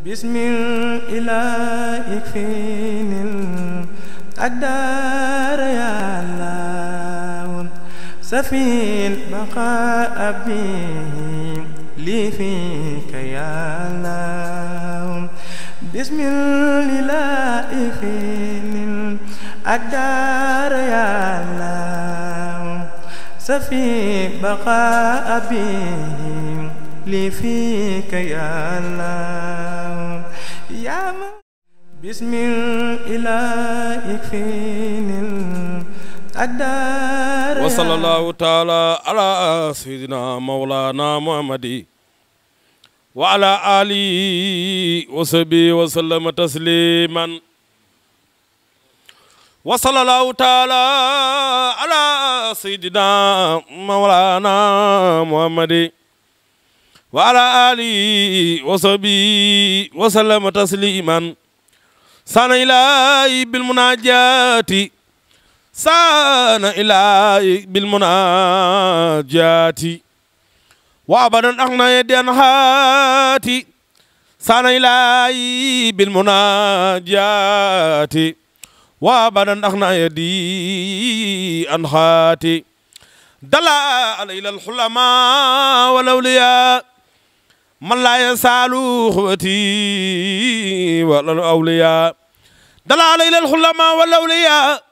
بسم الإله يكفيني الأقدار يا الله سفي البقاء به لي فيك يا الله بسم الإله يكفيني الأقدار يا الله سفي بقاء به لي فيك يا الله يا من بسم الإله يكفيني الأقدار وصلى الله تعالى على سيدنا مولانا محمد وعلى آله وصحبه وسلم تسليما وصلى الله تعالى على سيدنا مولانا محمد وعلى آله وصحبه وسلم تسليما سان إلهي بالمناجات سان إلهي بالمناجات وأبدا أغنى يدي أنهاتي سان إلهي بالمناجات وأبدا أغنى يدي أنهاتي دلا على الحلماء والأولياء من لا يسال خوتي والأولياء دلا على الحلماء والأولياء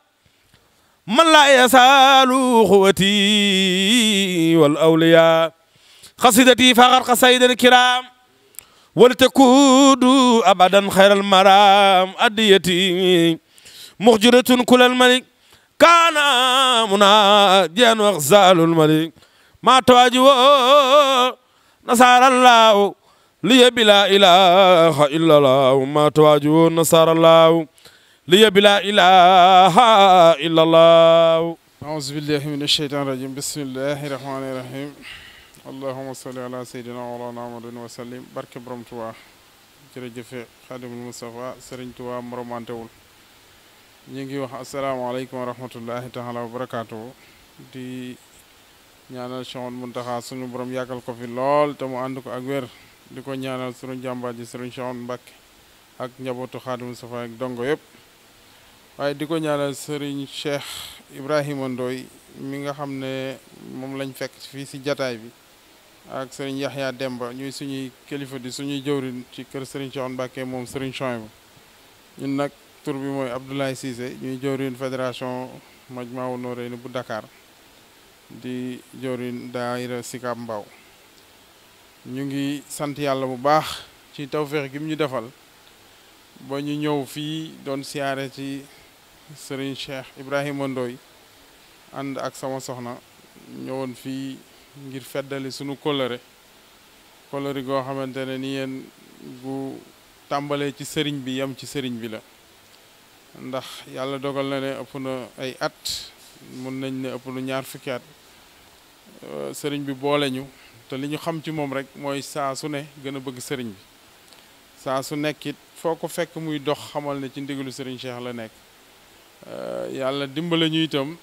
من لا يسال خوتي والأولياء قصيدتي فقط قصيدة الكرام ولتكون أبدا خير المرام أديتي مخجرة كل الملك كان مناجيا واغزال الملك ما تواجه نصار الله لي بلا إله إلا الله ما تواجه نصار الله لي بلا إله إلا الله. أعوذ بالله من الشيطان الرجيم بسم الله الرحمن الرحيم اللهم صل على سيدنا مولانا محمد وسلم barke Borom Touba jërëjëf Xaadimul Mustafa Serigne Touba moromantewul ñu ngi wax asalaamaaleykum wa rahmatullahi taala wa barakaatu di ñaanal Cheikh Muntaxa suñu borom yàggal ko fi lool te mu ànd ko ak wér di ko ñaanal suñu jàmbaar ji Serigne Cheikh Mbacke ak njabootu Xaadimul Mustafa ak dongo yëpp waaye di ko ñaanal Serigne Cheikh Ibrahima Ndoye mi nga xam ne moom lañ fekk fii si jataay bi ak Serigne Yaxya Demba ñuy suñuy kilifa di suñuy jëwrin ci kër Serigne Cheikh Mbacke moom Serigne Cheikh ñun nag tur bi mooy Abdoulaye Cissé ñuy jëwriñ fédération Majmahun Nurayni bu Dakar di jëwriñ daayira Sicap Mbao ñu ngi sant yàlla bu baax ci tawféex gi mu ñu defal ba ñu ñëw fii doon siyaare ci Serigne Cheikh Ibrahima Ndoye ànd ak sama soxna ñëwoon fii ngir feddali sunu kóllëre goo xamante ne ni yéen gu tàmbalee ci sëriñ bi yam ci sëriñ bi la ndax yàlla dogal na ne ëpp na ay at mun nañ ne ëpp na ñaar fukki at sëriñ bi boole ñu te li ñu xam ci moom rek mooy saa su ne gën a bëgg sëriñ bi saa su nekkit foo ko fekk muy dox xamal ne ci ndigalu sëriñ Cheikh la nekk yàlla dimbale ñu itam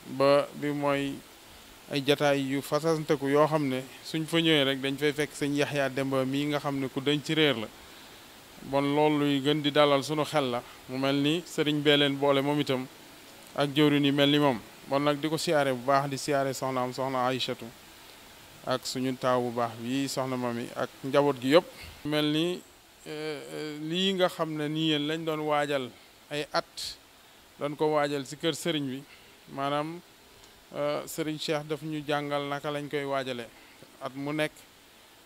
ba bi mooy ay jataay yu fasanteku yoo xam ne suñ fa ñëwee rek dañ fay fekk sëñ Yaxya Demba mii nga xam ne ku dañ ci réer la bon loolu luy gën di dalal sunu xel la mu mel ni sëriñ bee leen boole moom itam ak jëwriñ yi mel ni moom bon nag di ko siyaare bu baax di siyaare soxnaam soxna Aïchatu ak suñu taaw bu baax bi soxna mami ak njaboot gi yëpp mel ni lii nga xam ne nii yéen lañ doon waajal ay at doon ko waajal si kër sëriñ bi maanaam sëriñ Cheikh daf ñu jàngal naka lañ koy waajale at mu nekk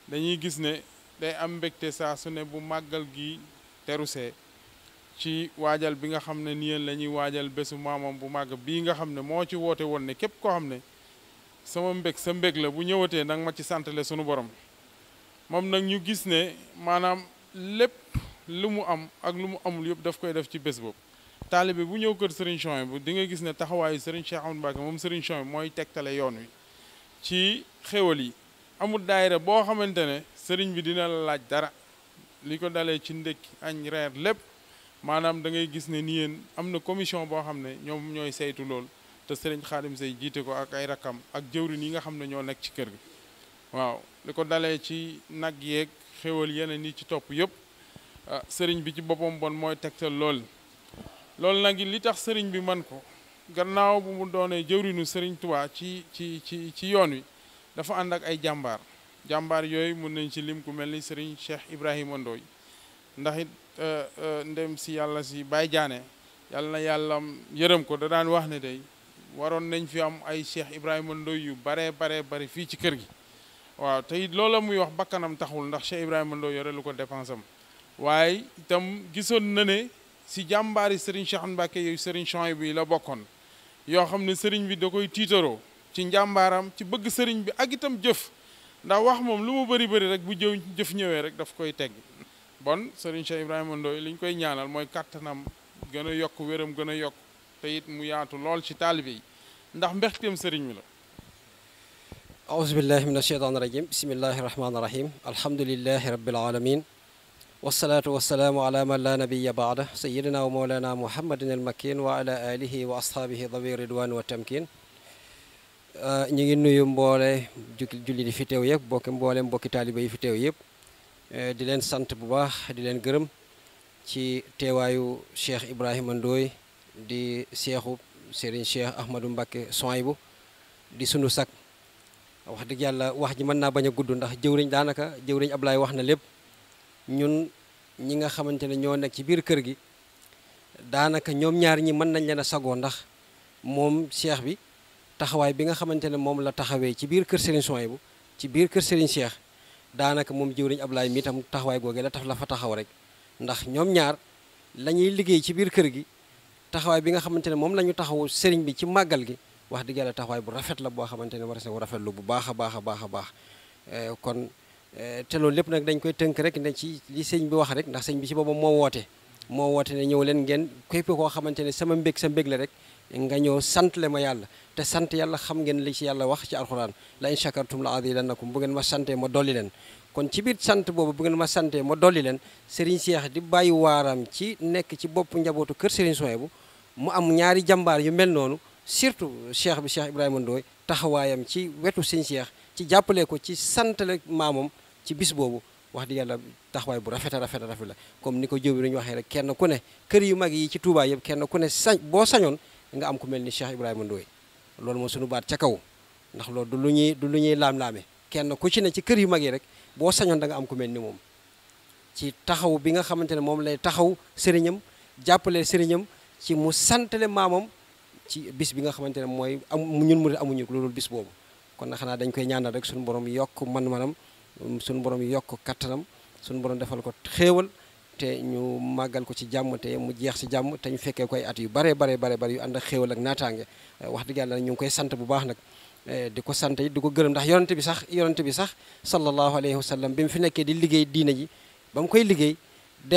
dañuy gis ne day am mbégte saa su ne bu màggal gi terusee ci waajal bi nga xam ne ni yéen la ñuy waajal bésu maamam bu màgg bii nga xam ne moo ci woote woon ne képp koo xam ne sama mbég sa mbég la bu ñëwatee nag ma ci santale sunu borom moom nag ñu gis ne maanaam lépp lu mu am ak lu mu amul yëpp daf koy def ci bés boobu taalibe bu ñëw kër Serigne Cheikh bu di nga gis ne taxawaayu Serigne Cheikh Ahmadou Mbacké moom Serigne Cheikh mooy tegtale yoon wi ci xéwal yi amul daayira boo xamante ne sëriñ bi dina la laaj dara li ko dalee ci ndékki añ reer lépp maanaam da ngay gis ne ni yéen am na commission boo xam ne ñoom ñooy saytu lool te Serigne Khadim Seye jiite ko ak ay rakam ak jëwrin yi nga xam ne ñoo nekk ci kër gi waaw li ko dalee ci nag yeeg xéwal yeneen yi ci topp yëpp sëriñ bi ci boppam bon mooy tegtal loolu nag li tax sëriñ bi man ko gannaaw bu mu doonee jëwrinu sëriñ Touba ci yoon wi dafa ànd ak ay jàmbaar yooyu mun nañ ci lim ku mel ni sëriñ Cheikh Ibrahima Ndoye ndax it ndem si yàlla si Baye Diané yàlla na yàlla yërëm ko da daan wax ne day waroon nañ fi am ay Cheikh Ibrahima Ndoye yu bare fii ci kër gi waaw te it loola muy wax bakkanam taxul ndax Cheikh Ibrahima Ndoye yore lu ko dépense am waaye itam gisoon na ne si jàmbaari Serigne Cheikh Mbacke yooyu Serigne Cheikh bi la bokkoon yoo xam ne Serigne bi da koy tiitaroo ci njàmbaaram ci bëgg Serigne bi ak itam jëf ndax wax moom lu mu bëri rek bu jëf ñëwee rek daf koy tegg bon Serigne Cheikh Ibrahima Ndoye li ñu koy ñaanal mooy kattanam gën a yokk wéram gën a yokk te it mu yaatu lool ci taalibe yi ndax mbexteem Serigne mi la. أعوذ بالله من الشيطان الرجيم بسم الله الرحمن الرحيم الحمد لله رب العالمين والصلاة والسلام على من لا نبي بعده سيدنا ومولانا محمد المكين وعلى آله وأصحابه ذوي الرضوان والتمكين ñu ngi nuyu mboole julli di fi teew yëpp mbokki taaliba yi fi teew yëpp di leen sant bu baax di leen gërëm ci teewaayu Cheikh Ibrahima Ndoye di Cheikhu Serigne Cheikh Ahmadou Mbacké Souhaïbou di sunu sak wax dëgg yàlla wax ji mën naa bañ a gudd ndax jëwriñ Ablaye wax na lépp ñun ñi nga xamante ne ñoo nekk ci biir kër gi daanaka ñoom ñaar ñi mën nañ leen a sagoo ndax moom Cheikh bi taxawaay bi nga xamante ne moom la taxawee ci biir kër Serigne Souhaïbou ci biir kër Serigne Cheikh daanaka moom jëwriñ Ablaye mi tam taxawaay googee la fa taxaw rek ndax ñoom ñaar la ñuy liggéey ci biir kër gi taxawaay bi nga xamante ne moom la ñu taxawu Serigne bi ci màggal gi wax dëgg yàlla taxawaay bu rafet la boo xamante ne war na ko rafetlu bu baax a baax kon te loolu lépp nag dañ koy tënk rek ne ci li sëñ bi wax rek ndax sëñ bi ci boppam moo woote ne ñëw leen ngeen képp koo xamante ne sama mbég sa mbég la rek nga ñëw sant le ma yàlla te sant yàlla xam ngeen li ci yàlla wax ci alxuraan la in shakartum la azidannakum bu ngeen ma santee ma dolli leen kon ci biir sant boobu bu ngeen ma santee ma dolli leen Serigne Cheikh di bàyyi waaram ci nekk ci bopp njabootu kër Serigne Souhaïbou mu am ñaari jàmbaar yu mel noonu surtout Cheikh Ibrahima Ndoye taxawaayam ci wetu Serigne Cheikh ci jàppale ko ci santale maamam ci bis boobu wax di yàlla taxawaay bu rafet la comme ni ko jëw bi ñu waxee rek kenn ku ne kër yu mag yi ci Touba yëpp kenn ku ne boo sañoon nga am ku mel ni Cheikh Ibrahima Ndoye loolu moo suñu baat ca kaw ndax loolu du lu ñuy laam-laame kenn ku ci ne ci kër yu mag yi rek boo sañoon da nga am ku mel ni moom ci taxaw bi nga xamante ne moom lay taxaw sëriñam jàppale sëriñam ci mu santale maamam ci bis bi nga xamante ne mooy ñun mu amuñu loolu bis boobu kon na xanaa dañ koy ñaanal rek suñu borom yokk man-manam suñu borom yokk kattanam suñu borom defal ko xéewal te ñu màggal ko ci jàmm te mu jeex ci jàmm te ñu fekkee koy at yu bare yu ànd ak xéewal ak naataange wax dëgg yàlla ñu ngi koy sant bu baax nag di ko sant yi di ko gërëm ndax yonente bi sax sallallahu alayhi wa sallam bi mu fi nekkee di liggéey diina ji ba mu koy liggéey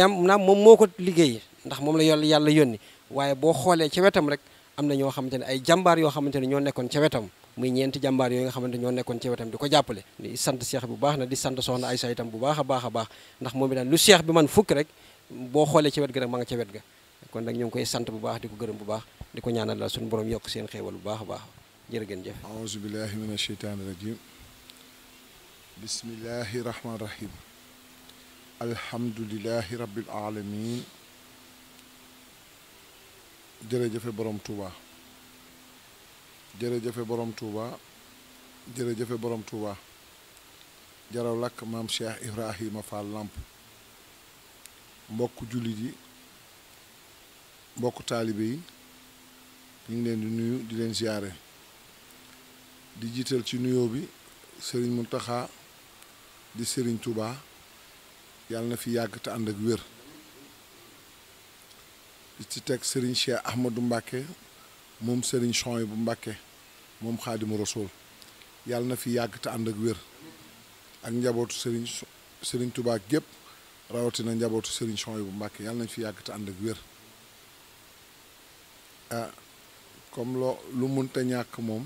moom moo ko liggéey ndax moom la yàlla yónni waaye boo xoolee ca wetam rek am na ñoo xamante ne ay jàmbaar yoo xamante ne ñoo nekkoon ca wetam muy ñeenti jàmbaar yooyu nga xamante ñoo nekkoon ci wetam di ko jàppale di sant Cheikh bu baax na di sant soxna Aysa itam bu baax a baax ndax moom itam lu Cheikh bi man fukk rek boo xoolee ci wet ga rek ma nga ca wet ga kon nag ñu ngi koy sant bu baax di ko gërëm bu baax di ko ñaanal la suñu borom yokk seen xéewal bu baax a baax jërë ngeen jëf aouzu billahi min asheytaani rajim bismillahi rahmaani rahim alhamdulilahi rabbil alamin jërëjëfe borom Touba jërëjëfe borom Touba jërëjëfe borom Touba jaraw lakk maam Cheikh Ibrahima Fall Lamp mbokk jullit yi mbokk taalibe yi ñu ngi leen di nuyu di leen ziyaare di jiital ci nuyoo bi Serigne Mountakha di Serigne Touba yàlla na fi yàgg te ànd ak wér di ci teg Serigne Cheikh Ahmadou Mbacké moom Serigne Souhaïbou Mbacké moom Xaadimu Rasuul yàlla na fi yàgg te ànd ak wér ak njabootu Serigne Touba gépp rawatina njabootu Serigne Souhaïbou Mbacké yàlla nañ fi yàgg te ànd ak wér comme lu mënta ñàkk moom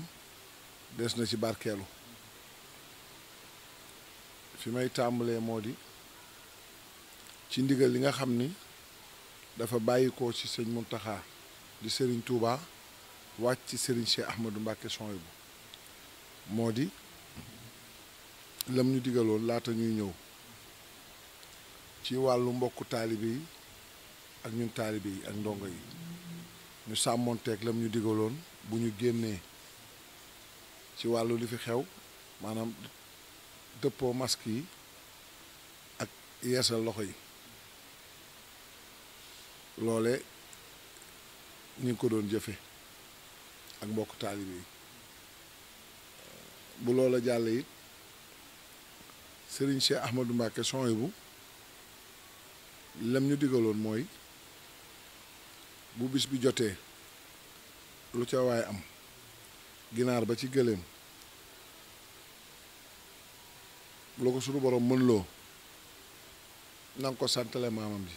des na ci barkeelu fi may tàmbalee moo di ci ndigal li nga xam ni dafa bàyyikoo ci sëñ Mountakha di Serigne Touba wàcc ci Serigne Cheikh Ahmadou Mbacké Souhaïbou moo di lam ñu digaloon laata ñuy ñëw ci wàllu mbokku taalibe yi ak ñun taalibe yi ak ndongo yi ñu sàmmoonteeg lam ñu digaloon bu ñu génnee ci wàllu li fi xew maanaam dëppoo masque yi ak yeesal loxo yi loole ñu ngi ko doon jëfe ak mbokk taalibe yi bu loola jàll it Serigne Cheikh Ahmadou Mbacké Souhaïbou lam ñu digaloon mooy bu bis bi jotee lu ca waay am ginaar ba ci gëléem lu ko suñu borom mën loo na nga ko santale maamam ji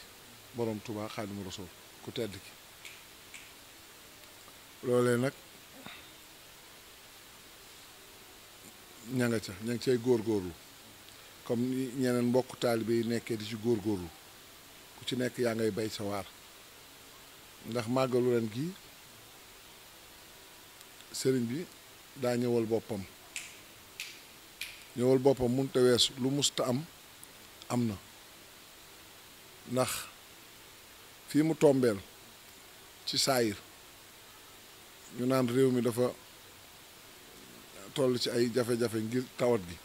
borom Touba Xaadimu Rasuul ku tedd ki loolee nag ña nga ca ña ngi cay góorgóorlu comme ni ñeneen mbokk taalibe yi nekkee di ci góorgóorlu ku ci nekk yaa ngay bay sa waar ndax màggalu ren gi sëriñ bi daa ñëwal boppam mënut a weesu lu musta am na ndax fii mu tombeel ci saayir ñu naan réew mi dafa toll ci ay jafe-jafe ngir tawat gi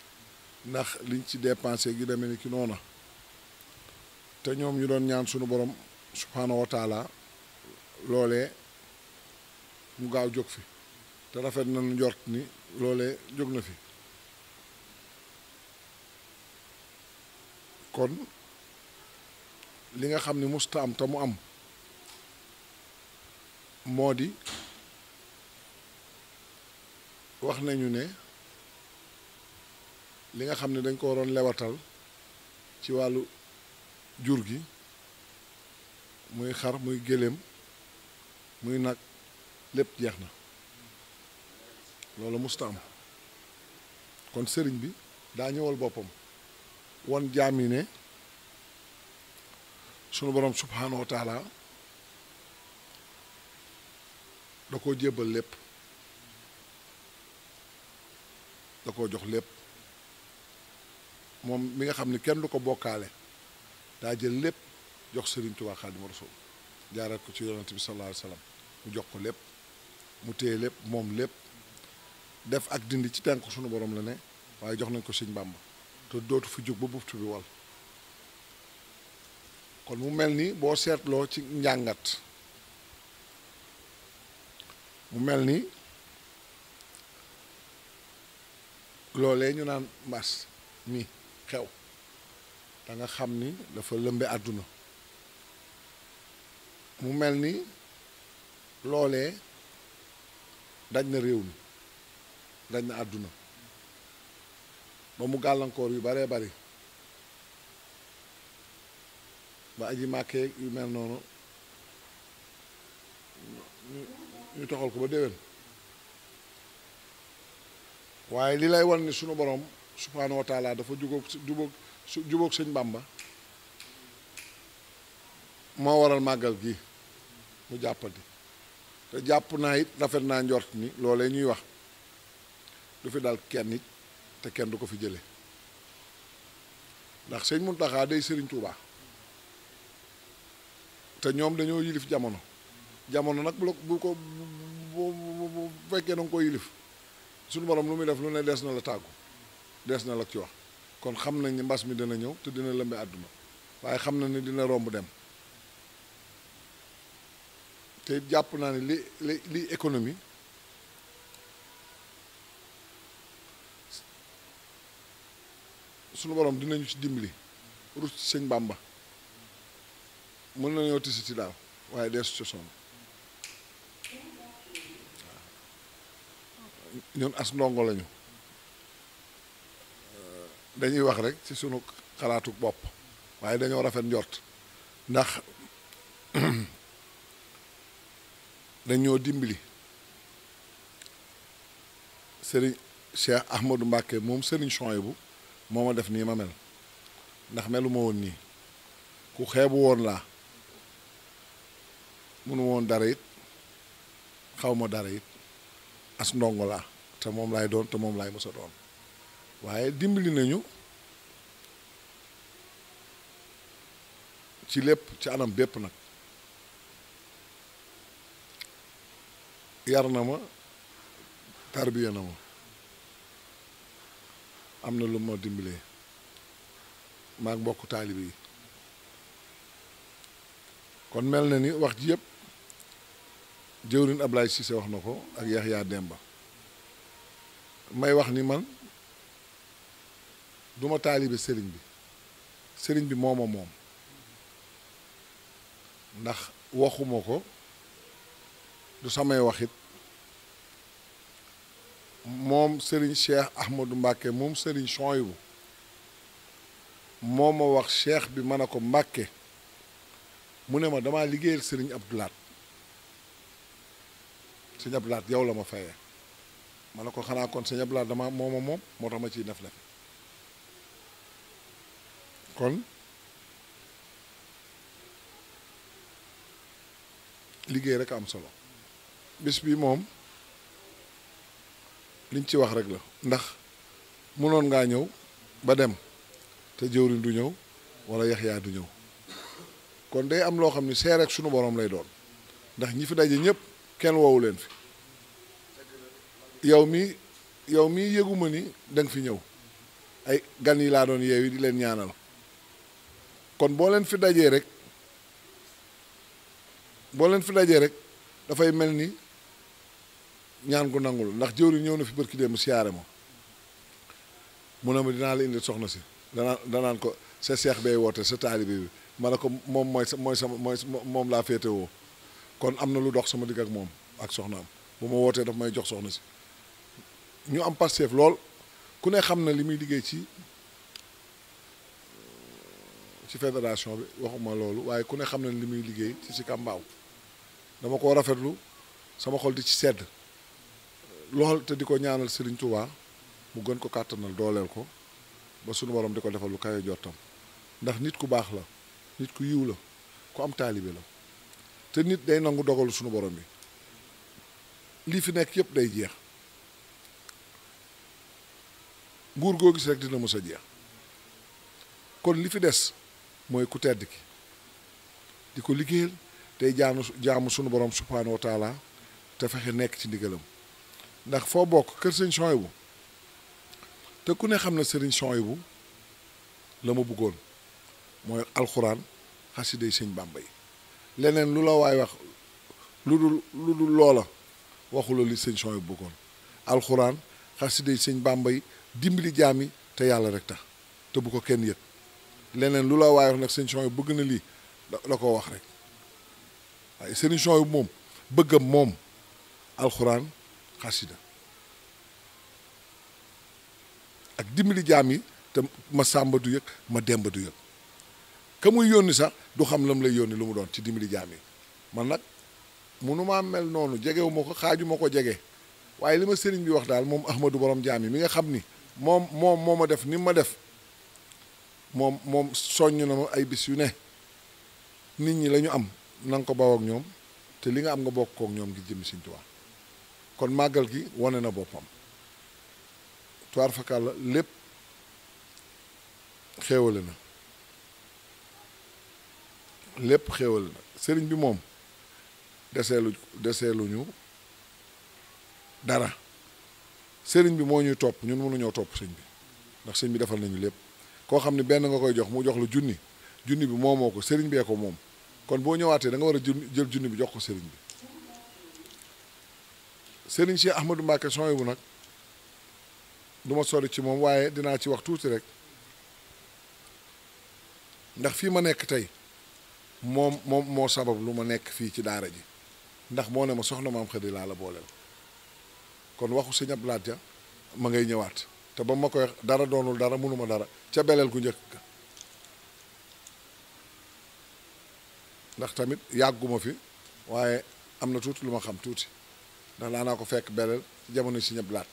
ndax liñ ci dépensé gi demee ni ki noona te ñoom ñu doon ñaan sunu borom subhaanahu wa taala loolee mu gaaw jóg fi te rafet nañu njort ni loolee jóg na fi kon li nga xam ni musta am te mu am moo di wax nañu ne li nga xam ne dañ ko waroon lewatal ci wàllu jur gi muy xar muy gëléem muy nag lépp jeex na loolu musta am kon sëriñ bi daa ñëwal boppam won jaam yi ne sunu borom subhaanahu wa taala da koo jébbal lépp da koo jox lépp moom mi nga xam ne kenn du ko bokkaale daa jël lépp jox Serigne Touba Xaadimu Rasuul jaaral ko ci yonent bi sallallahu alayhi wa sallam mu jox ko lépp mu téye lépp moom lépp def ak dindi ci tànk sunu borom la ne waaye jox nañ ko Sëñ Bàmba te dootu fi jóg ba buftu bi wal kon mu mel ni boo seetloo ci njàngat mu mel ni loolee ñu naan mbas mi xew da nga xam ni dafa lëmbe àdduna mu mel ni loolee daj na réew mi daj na àdduna ba mu gàllankoor yu baree bari ba aji màkkee yu mel noonu ñu toxal ko ba déwén waaye li lay wan ni sunu borom subhaanahu wa taala dafa jubóog sëñ Bàmba moo waral màggal gi mu jàppandi te jàpp naa it rafet naa njort ni loolee ñuy wax du fi dal kenn it te kenn du ko fi jële ndax sëñ Muntaxa day Sëriñ Tuubaa te ñoom dañoo yilif jamono nag bu fekkee danga ko yilif suñu borom lu muy def lu ne des na la tàggu des na la ci wax kon xam nañ ni mbas mi dina ñëw te dina lëmbe àdduna waaye xam na ni dina romb dem te jàpp naa ni li économie suñu borom dinañu ci dimbali rus ci sëñ Bàmba mën nañoo tisi ci daal waaye deesu ci sonn ñun as ndongo lañu dañuy wax rek ci sunu xalaatu bopp waaye dañoo rafet njort ndax dañoo dimbali Serigne Cheikh Ahmadou Mbacké moom Serigne Souhaïbou moo ma def nii ma mel ndax melu ma woon nii ku xeebu woon laa mënu woon dara it xaw ma dara it as ndongo laa te moom laay doon te moom laay mës a doon waaye dimbali nañu ci lépp ci anam bépp nag yar na ma tarbiya na ma am na lu ma dimbalee maa ngi mbokk taalibe yi kon mel na ni wax ji yëpp jëwrin Ablaye Cissé wax na ko ak Yaxya Demba may wax ni man duma taalibe sëriñ bi mooma moom ndax waxuma ko du samay waxit moom Serigne Cheikh Ahmadou Mbacke moom Serigne Souhaïbou moo ma wax cheikh bi ma ne ko Mbacke mu ne ma damaa liggéeyal Serigne Abdoulaat Serigne Abdoulaat yow la ma fayee ma ne ko xanaa kon Serigne Abdoulaat dama mooma moom moo tax ma ciy def la kon liggéey rek am solo bis bi moom liñ ci wax rek la ndax mënoon ngaa ñëw ba dem te jëwriñ du ñëw wala Yaxya du ñëw kon day am loo xam ni see rek sunu borom lay doon ndax ñi fi daje ñëpp kenn woowu leen fi yow mii yëguma ni danga fi ñëw ay gan yi laa doon yeewi di leen ñaanal kon boo leen fi dajee rek dafay mel ni ñaan gu nangul ndax jëwriñ ñëw na fi barki dem siyaare ma mu ne ma dinaa la indi soxna si danaan ko sa seex bay woote sa taalibe bi ma ne ko moom moom laa féetewoo kon am na lu dox sama digg ak moom ak soxnaam bu ma wootee daf may jox soxna si ñu am Pastef lool ku ne xam na li muy liggéey ci fédération bi waxuma loolu waaye ku ne xam na li muy liggéey ci Kambaaw dama ko rafetlu sama xol di ci sedd lool te di ko ñaanal Serigne Touba mu gën ko kàttanal dooleel ko ba sunu borom di ko defal lu kawe jottam ndax nit ku baax la nit ku yiw la ku am taalibe la te nit day nangu dogalu sunu borom bi lii fi nekk yëpp day jeex nguur goo gis rek dina mës a jeex kon li fi des mooy ku tedd ki di ko liggéeyal tey jaamu sunu borom subhaanahu wa taala te fexe nekk ci ndigalam ndax foo bokk kër sëñ Souhaïbou te ku ne xam na sëriñ Souhaïbou la ma bëggoon mooy alxuraan xasiday sëñ Bàmba yi leneen lu la waay wax lu dul loola waxula li sëñ Souhaïbou bëggoon alxuraan xasiday sëñ Bàmba yi dimbali jaam yi te yàlla rek tax te bu ko kenn yëg leneen lu la waay wax nag sëñ Souhaïbou bëgg na lii da ko wax rek waaye sëriñ Souhaïbou moom bëggam moom alxuraan xasida ak dimbali jaam yi te ma sàmba du yëg ma demba du yëg ka muy yónni sax du xam lam lay yónni lu mu doon ci dimbali jaam yi man nag mënumaa mel noonu jegewu ma ko xaaju ma ko jege waaye li ma sëriñ bi wax daal moom Ahmadou borom jaam yi mi nga xam ni moo ma def ni ma def moom soññ na ma ay bis yu ne nit ñi la ñu am na nga ko baw ak ñoom te li nga am nga bokk kook ñoom ngir jëmmi Sëriñ Tuubaa kon màggal gi wane na boppam tuwaar fakal la lépp xéewale na lépp xéewale na sëriñ bi moom deseeluñu dara sëriñ bi moo ñuy topp ñun mënuñoo topp sëñ bi ndax sëñ bi defal nañu lépp koo xam ne benn nga koy jox mu jox la junni bi moomoo ko sëriñ bee ko moom kon boo ñëwaatee da nga war a jël junni bi jox ko sëriñ bi sëriñ Cheikh Ahmadou Mbacke Souhaïbou nag du ma sori ci moom waaye dinaa ci wax tuuti rek ndax fii ma nekk tey moom moo sabab lu ma nekk fii ci daara ji ndax moo ne ma soxna maam Xadi laa la booleel kon waxu sëñ Abdou Lahad ja ma ngay ñëwaat te ba ma koy wax dara doonul dara mënuma dara ca beleel gu njëkk ga ndax tamit yàgguma fi waaye am na tuuti lu ma xam tuuti ndax daanaa ko fekk beleel ci jamono sëñ Abdou Lahad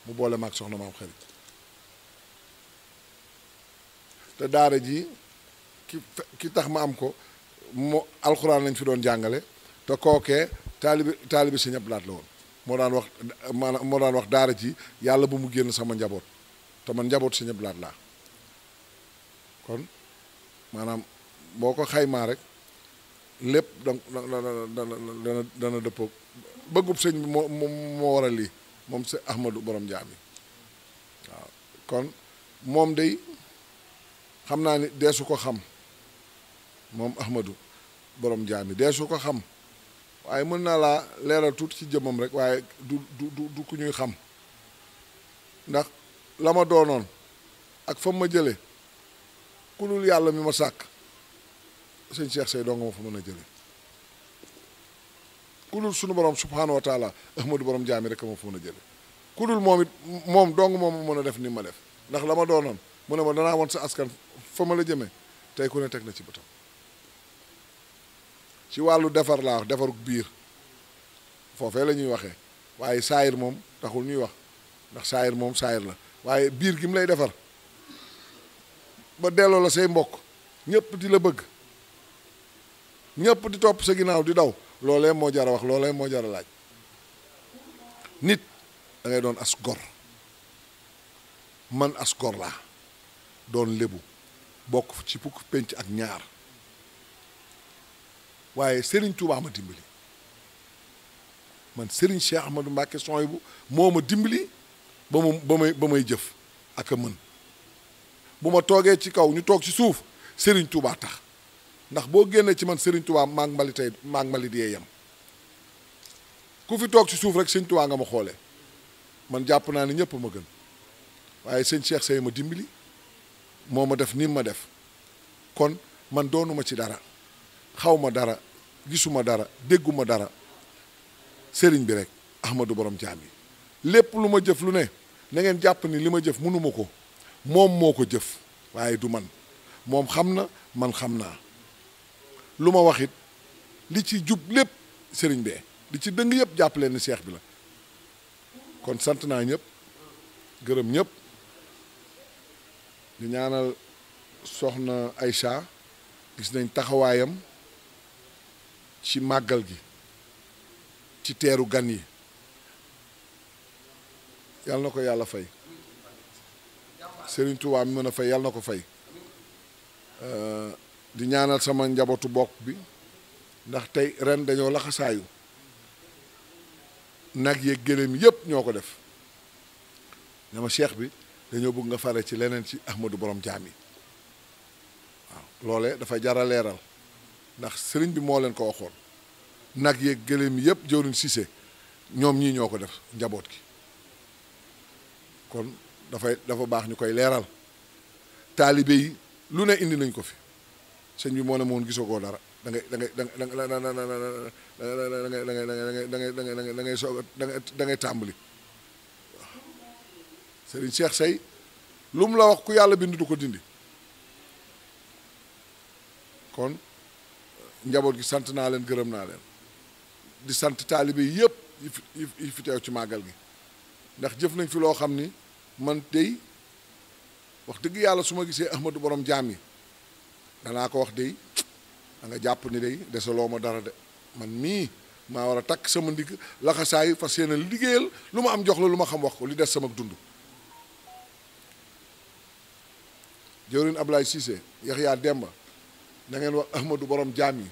mu boole maag soxna maam Xadi te daara ji ki tax ma am ko moo alxuraan lañ fi doon jàngale te kookee taalibi sëñ Abdou Lahad la woon moo daan wax daara ji yàlla bu mu génn sama njaboot te man njaboot sëñ Abdou Lahad laa kon maanaam boo ko xaymaa rek lépp dana dëppoo bëggub sëñ bi moo waral lii moom si Ahmadou borom jaam yi waaw kon moom day xam naa ni deesu ko xam moom Ahmadou borom jaam yi deesu ko xam waaye mën naa laa leeral tuuti ci jëmmam rek waaye du ku ñuy xam ndax la ma doonoon ak fa ma jële ku dul yàlla mi ma sàkk sëñ Cheikh Seye doo nga ma fa mën a jële ku dul sunu borom subhaanahu wa taala Ahmadou borom jaam yi rek ma fa mën a jële ku dul moom it moom dong moom mën a def ni ma def ndax la ma doonoon mu ne ma danaa woon sa askan fa ma la jëmee tey ku ne teg na ci bëtam ci wàllu defar laa wax defaruk biir foofee la ñuy waxee waaye saayir moom taxul ñuy wax ndax saayir moom saayir la waaye biir gi mu lay defar ba delloo la say mbokk ñëpp di la bëgg ñëpp di topp sa ginnaaw di daw loolee moo jar a wax loolee moo jar a laaj nit da ngay doon as gor man as gor laa doon lébu bokk ci fukk penc ak ñaar waaye Serigne Touba ma dimbali man Serigne Cheikh Ahmadou Mbacké Souhaïbou moo ma dimbali ba may jëf ak a mën bu ma toogee ci kaw ñu toog ci suuf Serigne Touba tax ndax boo génnee ci man Serigne Touba maag mbalit yee yem ku fi toog ci suuf rek Serigne Touba nga ma xoolee man jàpp naa ne ñëpp ma gën waaye sëñ Cheikh Seye ma dimbali moo ma def ni ma def kon man doonuma ci dara xaw ma dara gisuma dara dégguma dara sëriñ bi rek Ahmadou borom jaam yi lépp lu ma jëf lu ne na ngeen jàpp ni li ma jëf mënuma ko moom moo ko jëf waaye du man moom xam na man xam naa lu ma wax it li ci jub lépp sëriñ bee li ci dëng yëpp jàpp leen ni seex bi la kon sant naa ñëpp gërëm ñëpp di ñaanal soxna Aïcha gis nañ taxawaayam ci màggal gi ci teeru gan yi yàlla na ko yàlla fay Serigne Touba mi mën a fay yàlla na ko fay di ñaanal sama njabootu bopp bi ndax tey ren dañoo laxasaayu nag yeeg gëléem yépp ñoo ko def dama cheikh bi dañoo bëgg nga fare ci leneen ci Ahmadou borom jaam yi waaw loole dafa jara leeral ndax sëriñ bi moo leen ko waxoon nag yeeg gëléem yépp jëwriñ Cissé ñoom ñii ñoo ko def njaboot gi kon dafa baax ñu koy leeral taalibe yi lu ne indi nañ ko fi sëñ bi moo ne moon gisoo koo dara da ngay soog da ngay tàmbali Serigne Cheikh Seye lu mu la wax ku yàlla bind du ko dindi kon njaboot gi sant naa leen gërëm naa leen di sant taalibe yi yëpp yi fi teew ci màggal gi ndax jëf nañ fi loo xam ni man dey wax dëgg yàlla su ma gisee Ahmadou borom jaam yi danaa ko wax dey da nga jàpp ni day desaloo ma dara de man mii maa war a takk sama ndigg laxasaay fas yéene liggéeyal lu ma am jox la lu ma xam wax ko li des sama dund jëwriñ Ablaye Cissé Yaxya Demba na ngeen wax Ahmadou borom jaam yi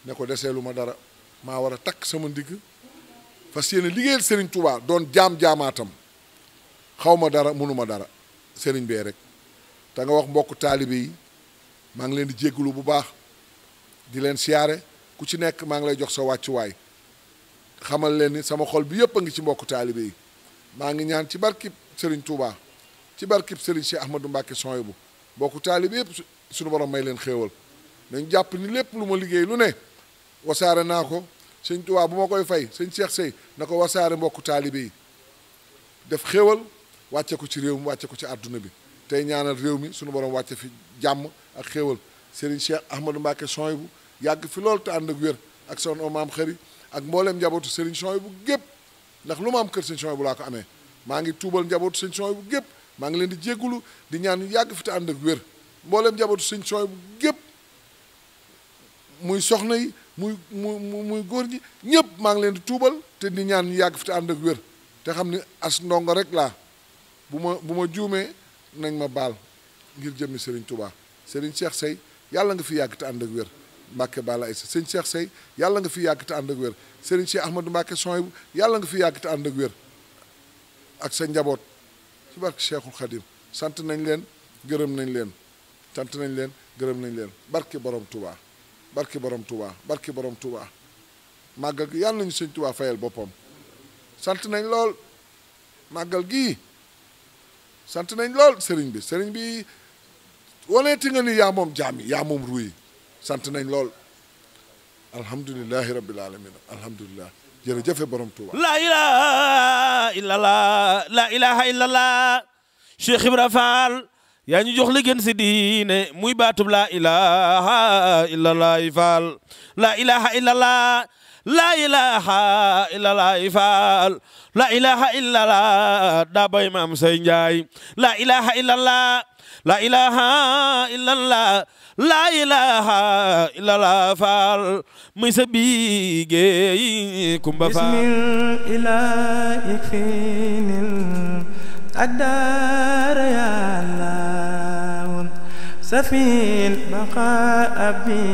ne ko desee lu ma dara maa war a takk sama ndigg fas yéene liggéeyal Serigne Touba doon jaamaatam xaw ma dara mënuma dara Serigne bee rek te nga wax mbokku taalibe yi maa ngi leen di jéggulu bu baax di leen siyaare ku ci nekk maa ngi lay jox sa wàccuwaay xamal leen ni sama xol bi yëpp a ngi ci mbokku taalibe yi maa ngi ñaan ci barkib Serigne Touba ci barkib Serigne Cheikh Ahmadou Mbacké Souhaïbou mbokku taalibe yëpp suñu borom may leen xéewal nañ jàpp ni lépp lu ma liggéey lu ne wasaare naa ko sëñ Touba bu ma koy fay sëñ Cheikh Seye na ko wasaare mbokku taalibe yi def xéewal wàcce ko ci réew mi wàcce ko ci àdduna bi tey ñaanal réew mi suñu borom wàcce fi jàmm ak xéewal Serigne Cheikh Ahmadou Mbacké Souhaïbou yàgg fi loolu te ànd ak wér ak son maam xëri ak mboolem njabootu Serigne Souhaïbou gépp ndax lu ma am kër sëñ Souhaïbou laa ko amee maa ngi tuubal njabootu sëñ Souhaïbou gépp maa ngi leen di jéggulu di ñaan yàgg fi te ànd ak wér mboolem njabootu sëñ Souhaïbou gépp muy soxna yi muy góor ñi ñëpp maa ngi leen di tuubal te di ñaan yàgg fi te ànd ak wér te xam ni as ndongo rek laa bu ma juumee nañ ma baal ngir jëmmi Serigne Touba Serigne Cheikh Seye yàlla nga fi yàgg te ànd ak wér Mbàkke Bala Aysa sëñ Cheikh Sey yàlla nga fi yàgg te ànd ak wér Serigne Cheikh Ahmadou Mbàkke Souhaïbou yàlla nga fi yàgg te ànd ak wér ak sa njaboot ci barke Cheikhul Khadim sant nañ leen gërëm nañ leen sant nañ leen gërëm nañ leen barke borom Touba barke borom Touba barke borom Touba màggal gi yàlla nañu sëñ Touba fayal boppam sant nañ lool màggal gii sant nañ lool sëriñ bi waneeti nga ni yaa moom jaam yi yaa moom ruuy sant nañ lool alhamdulilahi rabbil alamin alhamdulilah jërëjëfe borom Touba la ilaha illallah la ilaha illallah Cheikh Ibrahima Fall yaa ñu jox li gën si diine muy baatub la ilaha illallah Fall la ilaha illallah la ilaha illallah Fall la ilaha illallah daa bay maam say njaay la ilaha illallah la ilaha illallah la ilaha illallah Fall muy sa biige kumba Fall bismillah ikfinil adar ya Allah safin baqa abi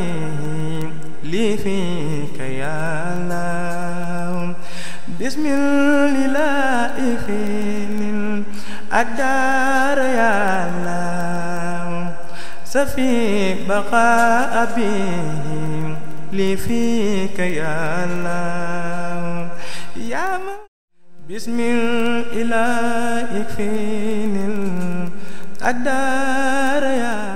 li fika ya Allah bismillah ikfinil adar ya Allah سفي بقاء بهم لي فيك يا الله يا من بسم الإله يكفيني الأقدار يا